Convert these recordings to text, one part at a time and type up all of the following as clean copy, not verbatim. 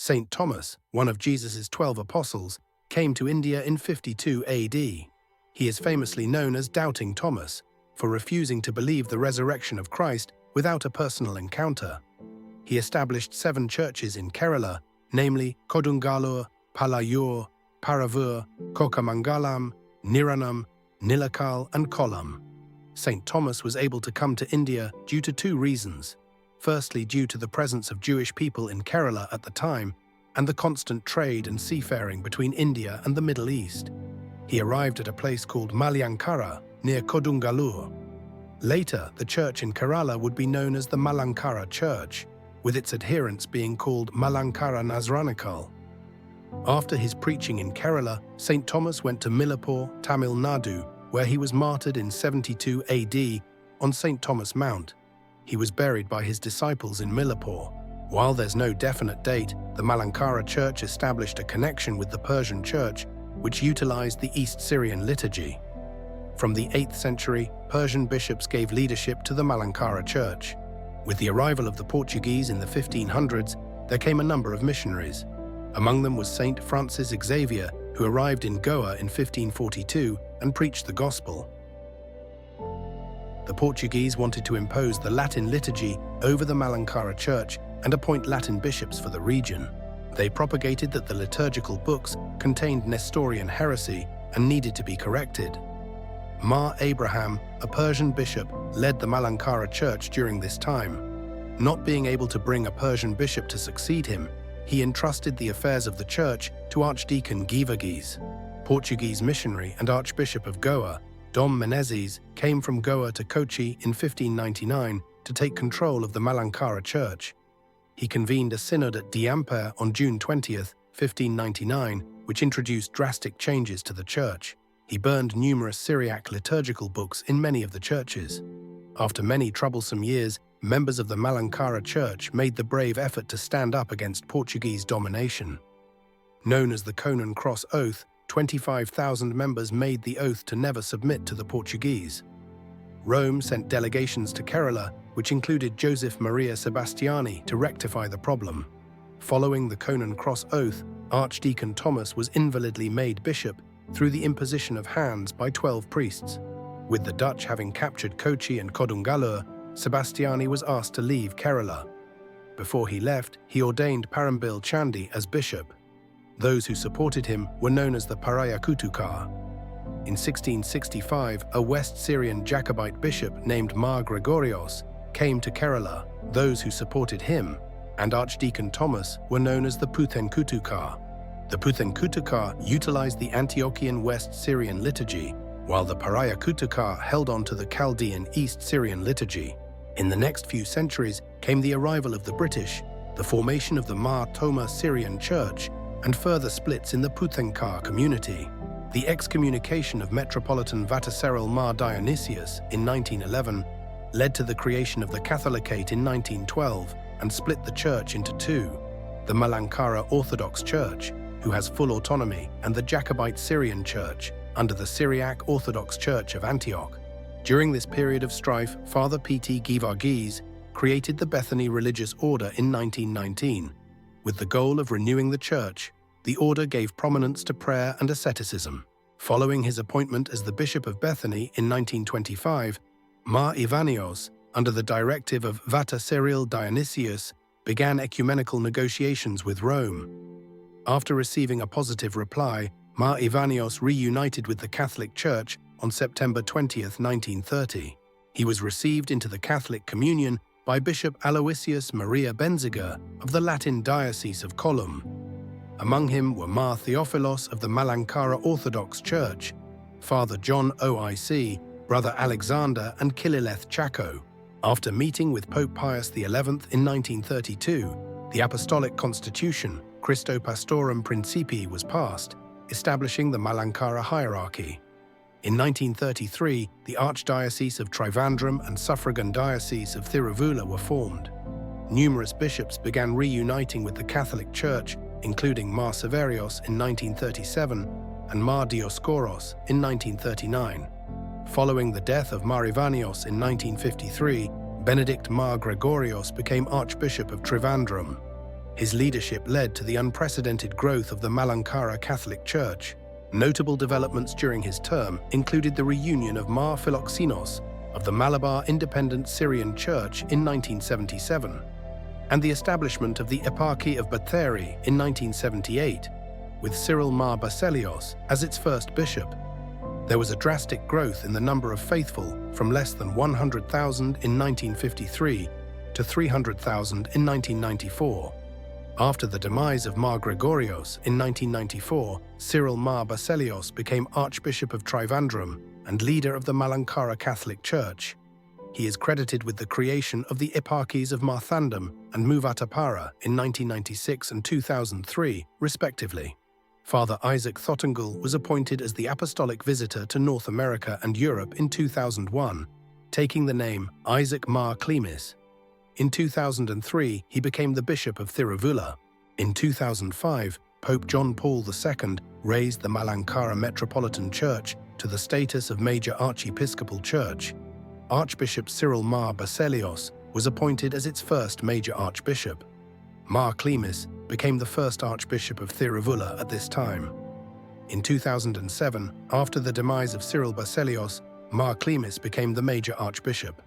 Saint Thomas, one of Jesus' 12 apostles, came to India in 52 AD. He is famously known as Doubting Thomas for refusing to believe the resurrection of Christ without a personal encounter. He established 7 churches in Kerala, namely Kodungalur, Palayur, Paravur, Kokamangalam, Niranam, Nilakal and Kollam. St. Thomas was able to come to India due to 2 reasons. Firstly, due to the presence of Jewish people in Kerala at the time and the constant trade and seafaring between India and the Middle East. He arrived at a place called Malankara near Kodungalur. Later, the church in Kerala would be known as the Malankara Church, with its adherents being called Malankara Nazranikal. After his preaching in Kerala, St. Thomas went to Milapur, Tamil Nadu, where he was martyred in 72 AD on St. Thomas Mount. He was buried by his disciples in Milapur. While there's no definite date, the Malankara Church established a connection with the Persian Church, which utilized the East Syrian liturgy. From the 8th century, Persian bishops gave leadership to the Malankara Church. With the arrival of the Portuguese in the 1500s, there came a number of missionaries. Among them was Saint Francis Xavier, who arrived in Goa in 1542 and preached the gospel. The Portuguese wanted to impose the Latin liturgy over the Malankara Church and appoint Latin bishops for the region. They propagated that the liturgical books contained Nestorian heresy and needed to be corrected. Mar Abraham, a Persian bishop, led the Malankara Church during this time. Not being able to bring a Persian bishop to succeed him, he entrusted the affairs of the church to Archdeacon Givagis. Portuguese missionary and Archbishop of Goa, Dom Menezes, came from Goa to Kochi in 1599 to take control of the Malankara Church. He convened a synod at Diampere on June 20, 1599, which introduced drastic changes to the church. He burned numerous Syriac liturgical books in many of the churches. After many troublesome years, members of the Malankara Church made the brave effort to stand up against Portuguese domination. Known as the Conan Cross Oath, 25,000 members made the oath to never submit to the Portuguese. Rome sent delegations to Kerala, which included Joseph Maria Sebastiani, to rectify the problem. Following the Conan Cross Oath, Archdeacon Thomas was invalidly made bishop through the imposition of hands by 12 priests. With the Dutch having captured Kochi and Kodungalur, Sebastiani was asked to leave Kerala. Before he left, he ordained Parambil Chandi as bishop. Those who supported him were known as the Parayakutukar. In 1665, a West Syrian Jacobite bishop named Mar Gregorios came to Kerala. Those who supported him and Archdeacon Thomas were known as the Puthenkutukar. The Puthenkutukar utilized the Antiochian West Syrian liturgy, while the Parayakutukar held on to the Chaldean East Syrian liturgy. In the next few centuries came the arrival of the British, the formation of the Mar Thoma Syrian Church, and further splits in the Puthencar community. The excommunication of Metropolitan Vattasseril Mar Dionysius in 1911 led to the creation of the Catholicate in 1912 and split the church into 2, the Malankara Orthodox Church, who has full autonomy, and the Jacobite Syrian Church, under the Syriac Orthodox Church of Antioch. During this period of strife, Father P.T. Givagis created the Bethany Religious Order in 1919. With the goal of renewing the church, the order gave prominence to prayer and asceticism. Following his appointment as the Bishop of Bethany in 1925, Mar Ivanios, under the directive of Vattasseril Dionysius, began ecumenical negotiations with Rome. After receiving a positive reply, Mar Ivanios reunited with the Catholic Church on September 20, 1930. He was received into the Catholic communion by Bishop Aloysius Maria Benziger of the Latin Diocese of Kollam. Among him were Mar Theophilos of the Malankara Orthodox Church, Father John OIC, Brother Alexander and Kilileth Chaco. After meeting with Pope Pius XI in 1932, the Apostolic Constitution, Christo Pastorum Principii, was passed, establishing the Malankara hierarchy. In 1933, the Archdiocese of Trivandrum and Suffragan Diocese of Thiruvula were formed. Numerous bishops began reuniting with the Catholic Church, including Mar Severios in 1937 and Mar Dioscoros in 1939. Following the death of Mar Ivanios in 1953, Benedict Mar Gregorios became Archbishop of Trivandrum. His leadership led to the unprecedented growth of the Malankara Catholic Church. Notable developments during his term included the reunion of Mar Philoxenos of the Malabar Independent Syrian Church in 1977, and the establishment of the Eparchy of Batheri in 1978, with Cyril Mar Baselios as its first bishop. There was a drastic growth in the number of faithful from less than 100,000 in 1953 to 300,000 in 1994. After the demise of Mar Gregorios in 1994, Cyril Mar Baselios became Archbishop of Trivandrum and leader of the Malankara Catholic Church. He is credited with the creation of the eparchies of Marthandam and Muvattupara in 1996 and 2003, respectively. Father Isaac Thottengal was appointed as the apostolic visitor to North America and Europe in 2001, taking the name Isaac Mar Clemis. In 2003, he became the Bishop of Thiruvula. In 2005, Pope John Paul II raised the Malankara Metropolitan Church to the status of major archiepiscopal church. Archbishop Cyril Mar Baselios was appointed as its first major archbishop. Mar Clemis became the first Archbishop of Thiruvula at this time. In 2007, after the demise of Cyril Baselios, Mar Clemis became the major archbishop.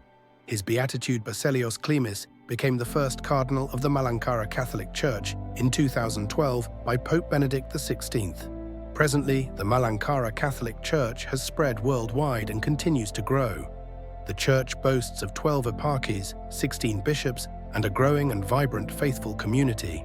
His beatitude Baselios Clemis became the first cardinal of the Malankara Catholic Church in 2012 by Pope Benedict XVI. Presently, the Malankara Catholic Church has spread worldwide and continues to grow. The church boasts of 12 eparchies, 16 bishops, and a growing and vibrant faithful community.